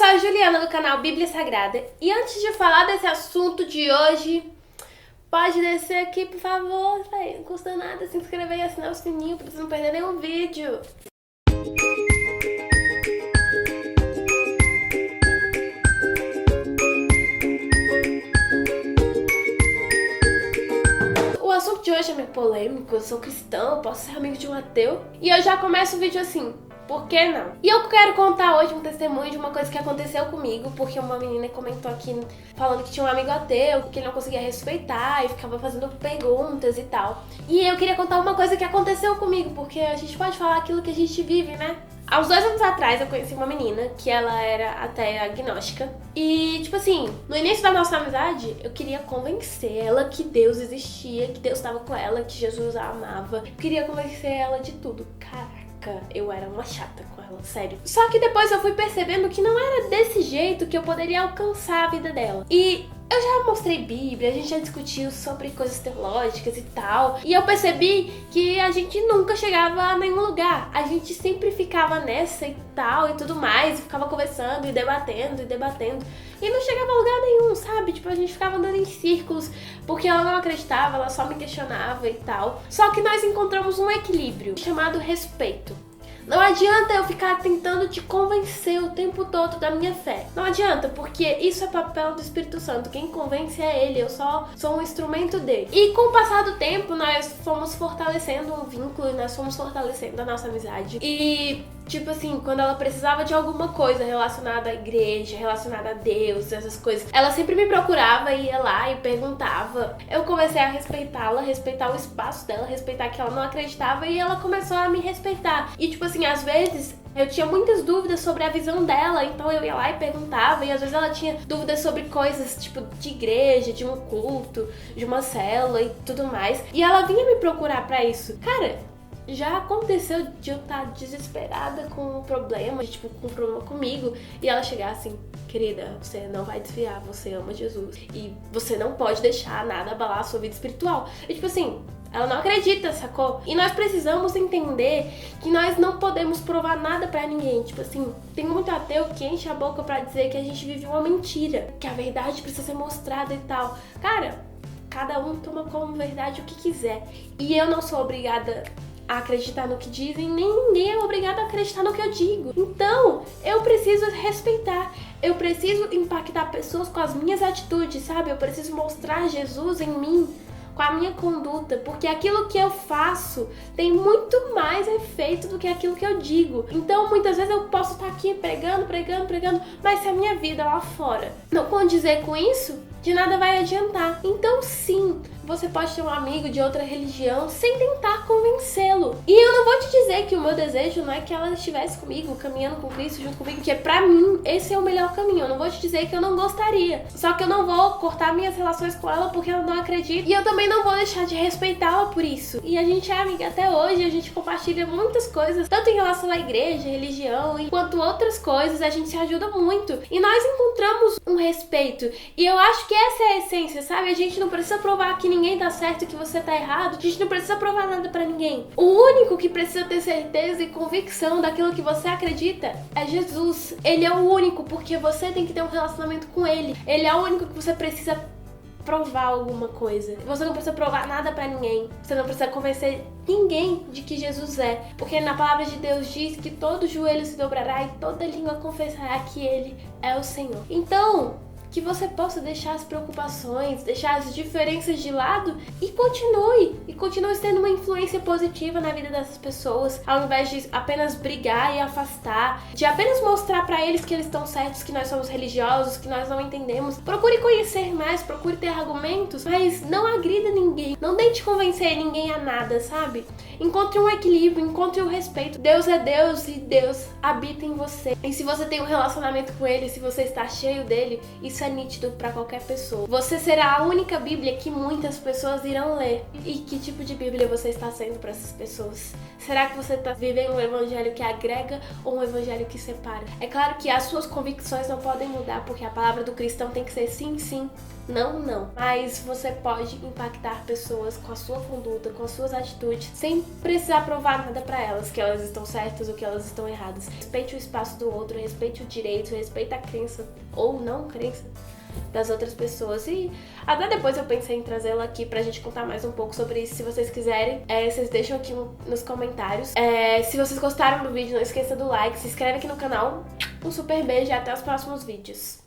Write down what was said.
sou a Juliana do canal Bíblia Sagrada e antes de falar desse assunto de hoje, pode descer aqui, por favor, véi. Não custa nada se inscrever e assinar o sininho pra você não perder nenhum vídeo. O assunto de hoje é meio polêmico, eu sou cristão, posso ser amigo de um ateu. E eu já começo o vídeo assim, por que não? E eu quero contar hoje um testemunho de uma coisa que aconteceu comigo, porque uma menina comentou aqui falando que tinha um amigo ateu, que ele não conseguia respeitar e ficava fazendo perguntas e tal. E eu queria contar uma coisa que aconteceu comigo, porque a gente pode falar aquilo que a gente vive, né? Há uns 2 anos atrás eu conheci uma menina que ela era até agnóstica. E, tipo assim, no início da nossa amizade, eu queria convencer ela que Deus existia, que Deus estava com ela, que Jesus a amava. Eu queria convencer ela de tudo. Caraca, eu era uma chata com ela, sério. Só que depois eu fui percebendo que não era desse jeito que eu poderia alcançar a vida dela. E eu já mostrei Bíblia, a gente já discutiu sobre coisas teológicas e tal. E eu percebi que a gente nunca chegava a nenhum lugar. A gente sempre ficava nessa e tal e tudo mais. E ficava conversando e debatendo. E não chegava a lugar nenhum, sabe? Tipo, a gente ficava andando em círculos. Porque ela não acreditava, ela só me questionava e tal. Só que nós encontramos um equilíbrio chamado respeito. Não adianta eu ficar tentando te convencer o tempo todo da minha fé. Não adianta, porque isso é papel do Espírito Santo. Quem convence é ele, eu só sou um instrumento dele. E com o passar do tempo, nós fomos fortalecendo um vínculo e nós fomos fortalecendo a nossa amizade. E, tipo assim, quando ela precisava de alguma coisa relacionada à igreja, relacionada a Deus, essas coisas, ela sempre me procurava, ia lá e perguntava. Eu comecei a respeitá-la, respeitar o espaço dela, respeitar que ela não acreditava e ela começou a me respeitar. E, tipo assim, às vezes eu tinha muitas dúvidas sobre a visão dela, então eu ia lá e perguntava, e às vezes ela tinha dúvidas sobre coisas, tipo, de igreja, de um culto, de uma célula e tudo mais. E ela vinha me procurar pra isso. Cara, já aconteceu de eu estar desesperada com um problema, tipo, com um problema comigo, e ela chegar assim: querida, você não vai desviar, você ama Jesus, e você não pode deixar nada abalar a sua vida espiritual. E tipo assim, ela não acredita, sacou? E nós precisamos entender que nós não podemos provar nada pra ninguém. Tipo assim, tem muito ateu que enche a boca pra dizer que a gente vive uma mentira, que a verdade precisa ser mostrada e tal. Cara, cada um toma como verdade o que quiser. E eu não sou obrigada a acreditar no que dizem, nem ninguém é obrigado a acreditar no que eu digo. Então, eu preciso respeitar, eu preciso impactar pessoas com as minhas atitudes, sabe? Eu preciso mostrar Jesus em mim, com a minha conduta, porque aquilo que eu faço tem muito mais efeito do que aquilo que eu digo. Então, muitas vezes eu posso estar aqui pregando, mas se a minha vida lá fora não condizer com isso, de nada vai adiantar. Então, sim, você pode ter um amigo de outra religião sem tentar convencê-lo. E eu não vou te dizer que o meu desejo não é que ela estivesse comigo, caminhando com Cristo junto comigo, que pra mim esse é o melhor caminho. Eu não vou te dizer que eu não gostaria. Só que eu não vou cortar minhas relações com ela porque ela não acredita. E eu também não vou deixar de respeitá-la por isso. E a gente é amiga até hoje, a gente compartilha muitas coisas, tanto em relação à igreja, religião, quanto outras coisas, a gente se ajuda muito. E nós encontramos um respeito. E eu acho que essa é a essência, sabe? A gente não precisa provar que ninguém tá certo, que você tá errado. A gente não precisa provar nada pra ninguém. O único que precisa ter certeza e convicção daquilo que você acredita é Jesus. Ele é o único, porque você tem que ter um relacionamento com ele. Ele é o único que você precisa provar alguma coisa. Você não precisa provar nada pra ninguém. Você não precisa convencer ninguém de que Jesus é. Porque na palavra de Deus diz que todo joelho se dobrará e toda língua confessará que ele é o Senhor. Então, que você possa deixar as preocupações, deixar as diferenças de lado e continue sendo uma influência positiva na vida dessas pessoas, ao invés de apenas brigar e afastar, de apenas mostrar pra eles que eles estão certos, que nós somos religiosos, que nós não entendemos. Procure conhecer mais, procure ter argumentos, mas não agrida ninguém, não tente convencer ninguém a nada, sabe? Encontre um equilíbrio, encontre o respeito. Deus é Deus e Deus habita em você. E se você tem um relacionamento com ele, se você está cheio dele, isso isso é nítido pra qualquer pessoa. Você será a única Bíblia que muitas pessoas irão ler. E que tipo de Bíblia você está sendo para essas pessoas? Será que você está vivendo um evangelho que agrega ou um evangelho que separa? É claro que as suas convicções não podem mudar, porque a palavra do cristão tem que ser sim, sim, não, não. Mas você pode impactar pessoas com a sua conduta, com as suas atitudes, sem precisar provar nada pra elas, que elas estão certas ou que elas estão erradas. Respeite o espaço do outro, respeite o direito, respeite a crença ou não crença das outras pessoas. E até depois eu pensei em trazê-la aqui pra gente contar mais um pouco sobre isso. Se vocês quiserem, vocês deixam aqui nos comentários. Se vocês gostaram do vídeo, não esqueça do like, se inscreve aqui no canal. Um super beijo e até os próximos vídeos.